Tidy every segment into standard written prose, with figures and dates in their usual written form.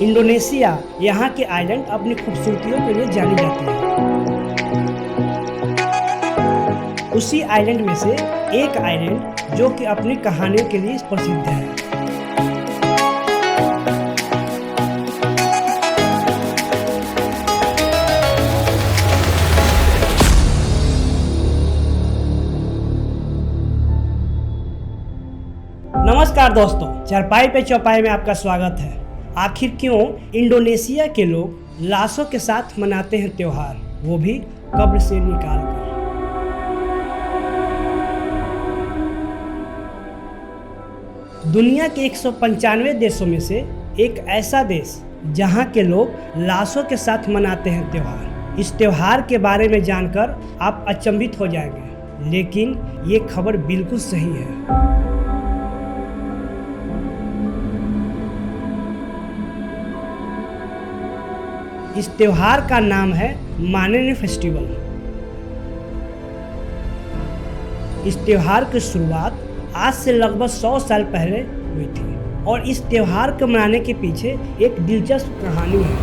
Indonesia यहाँ के island अपनी खूबसूरतियों के लिए जानी जाती है। उसी आइलैंड में से एक आइलैंड जो कि अपनी कहानियों के लिए प्रसिद्ध है। नमस्कार दोस्तों, चारपाई पे चौपाई में आपका स्वागत है। आखिर क्यों इंडोनेशिया के लोग लाशों के साथ मनाते हैं त्योहार, वो भी कब्र से निकाल कर। दुनिया के 195 देशों में से एक ऐसा देश जहां के लोग लाशों के साथ मनाते हैं त्योहार। इस त्योहार के बारे में जानकर आप अचंभित हो जाएंगे, लेकिन ये खबर बिल्कुल सही है। इस त्योहार का नाम है मानेने फेस्टिवल। इस त्योहार की शुरुआत आज से लगभग 100 साल पहले हुई थी और इस त्योहार को मनाने के पीछे एक दिलचस्प कहानी है।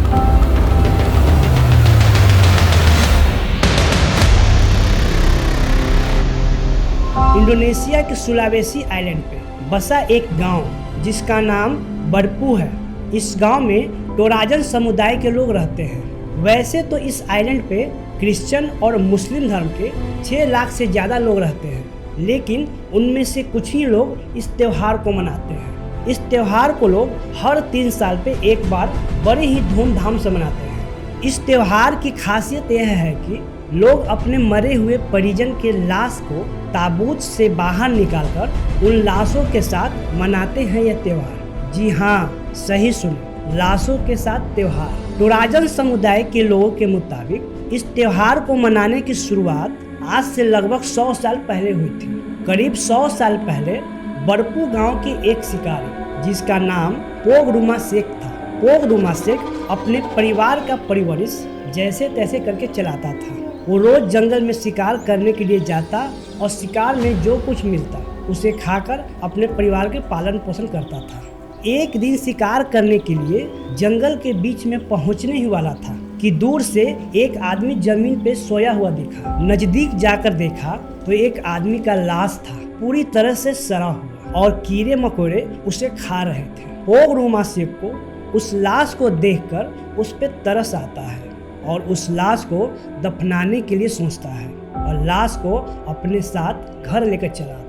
इंडोनेशिया के सुलावेसी आइलैंड पे बसा एक गांव जिसका नाम बरपू है। इस गांव में टोराजन समुदाय के लोग रहते हैं। वैसे तो इस आइलैंड पे क्रिश्चियन और मुस्लिम धर्म के 6 लाख से ज़्यादा लोग रहते हैं, लेकिन उनमें से कुछ ही लोग इस त्यौहार को मनाते हैं। इस त्यौहार को लोग हर 3 साल पे एक बार बड़े ही धूमधाम से मनाते हैं। इस त्यौहार की खासियत यह है कि लोग अपने मरे हुए परिजन के लाश को ताबूत से बाहर निकालकर उन लाशों के साथ मनाते हैं यह त्यौहार। जी हाँ, सही सुने, लाशों के साथ त्योहार। टोराजन समुदाय के लोगों के मुताबिक इस त्योहार को मनाने की शुरुआत आज से लगभग 100 साल पहले हुई थी। करीब 100 साल पहले बरपू गांव के एक शिकारी जिसका नाम पोगरुमा शेख था। पोगरुमा शेख अपने परिवार का परवरिश जैसे तैसे करके चलाता था। वो रोज जंगल में शिकार करने के लिए जाता और शिकार में जो कुछ मिलता उसे खाकर अपने परिवार के पालन पोषण करता था। एक दिन शिकार करने के लिए जंगल के बीच में पहुंचने ही वाला था कि दूर से एक आदमी जमीन पे सोया हुआ दिखा। नजदीक जाकर देखा तो एक आदमी का लाश था, पूरी तरह से सड़ा हुआ और कीड़े मकोड़े उसे खा रहे थे। पोगरुमा शेख को उस लाश को देखकर उस पे तरस आता है और उस लाश को दफनाने के लिए सोचता है और लाश को अपने साथ घर लेकर चला आता है।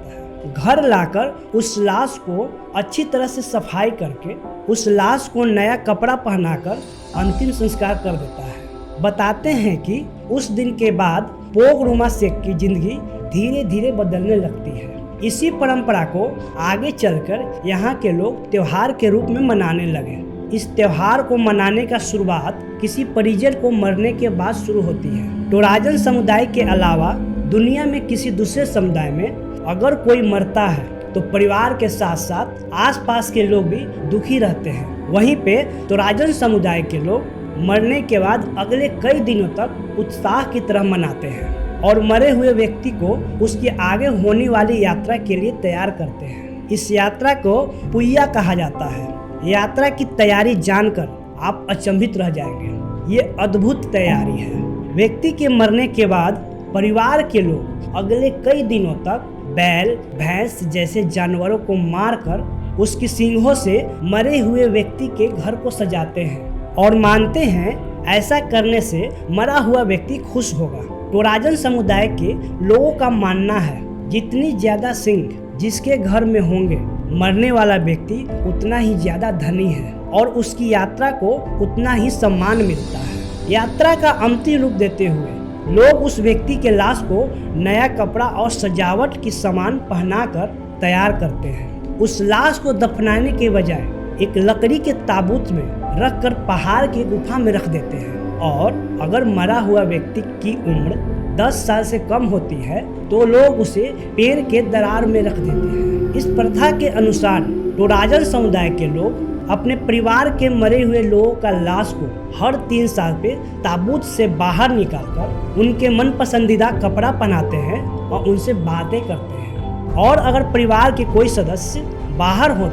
घर लाकर उस लाश को अच्छी तरह से सफाई करके उस लाश को नया कपड़ा पहनाकर अंतिम संस्कार कर देता है। बताते हैं कि उस दिन के बाद पोगरुमा शेख की जिंदगी धीरे धीरे बदलने लगती है। इसी परंपरा को आगे चलकर यहाँ के लोग त्योहार के रूप में मनाने लगे। इस त्योहार को मनाने का शुरुआत किसी परिजन को मरने के बाद शुरू होती है। टोराजन समुदाय के अलावा दुनिया में किसी दूसरे समुदाय में अगर कोई मरता है तो परिवार के साथ साथ आसपास के लोग भी दुखी रहते हैं। वहीं पे टोराजन समुदाय के लोग मरने के बाद अगले कई दिनों तक उत्साह की तरह मनाते हैं और मरे हुए व्यक्ति को उसकी आगे होने वाली यात्रा के लिए तैयार करते हैं। इस यात्रा को पुय्या कहा जाता है। यात्रा की तैयारी जानकर आप अचंभित रह जाएंगे। ये अद्भुत तैयारी है। व्यक्ति के मरने के बाद परिवार के लोग अगले कई दिनों तक बैल, भैंस जैसे जानवरों को मारकर उसकी सींगों से मरे हुए व्यक्ति के घर को सजाते हैं और मानते हैं ऐसा करने से मरा हुआ व्यक्ति खुश होगा। टोराजन समुदाय के लोगों का मानना है जितनी ज्यादा सींग जिसके घर में होंगे, मरने वाला व्यक्ति उतना ही ज्यादा धनी है और उसकी यात्रा को उतना ही सम्मान मिलता है। यात्रा का अंतिम रूप देते हुए लोग उस व्यक्ति के लाश को नया कपड़ा और सजावट की सामान पहनाकर तैयार करते हैं। उस लाश को दफनाने के बजाय एक लकड़ी के ताबूत में रखकर पहाड़ की गुफा में रख देते हैं और अगर मरा हुआ व्यक्ति की उम्र 10 साल से कम होती है तो लोग उसे पेड़ के दरार में रख देते हैं। इस प्रथा के अनुसार टोराजन समुदाय के लोग अपने परिवार के मरे हुए लोगों का लाश को हर 3 साल पे ताबूत से बाहर निकालकर उनके मन पसंदीदा कपड़ा पहनाते हैं और उनसे बातें करते हैं। और अगर परिवार के कोई सदस्य बाहर हो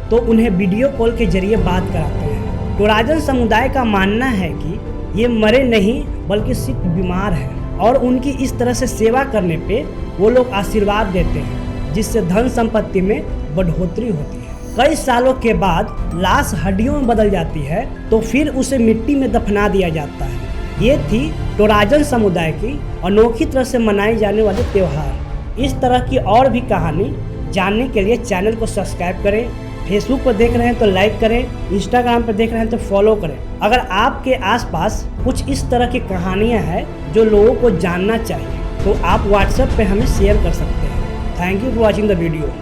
तो उन्हें वीडियो कॉल के जरिए बात कराते हैं। टोराजन समुदाय का मानना है कि ये मरे नहीं बल्कि सिर्फ बीमार हैं और उनकी इस तरह से सेवा करने पे वो लोग आशीर्वाद देते हैं, जिससे धन संपत्ति में बढ़ोतरी होती है। कई सालों के बाद लाश हड्डियों में बदल जाती है तो फिर उसे मिट्टी में दफना दिया जाता है। ये थी टोराजन समुदाय की अनोखी तरह से मनाए जाने वाले त्यौहार। इस तरह की और भी कहानी जानने के लिए चैनल को सब्सक्राइब करें। फेसबुक पर देख रहे हैं तो लाइक करें, इंस्टाग्राम पर देख रहे हैं तो फॉलो करें। अगर आपके आसपास कुछ इस तरह की कहानियां हैं जो लोगों को जानना चाहिए तो आप व्हाट्सएप पे हमें शेयर कर सकते हैं। Thank you for watching the video.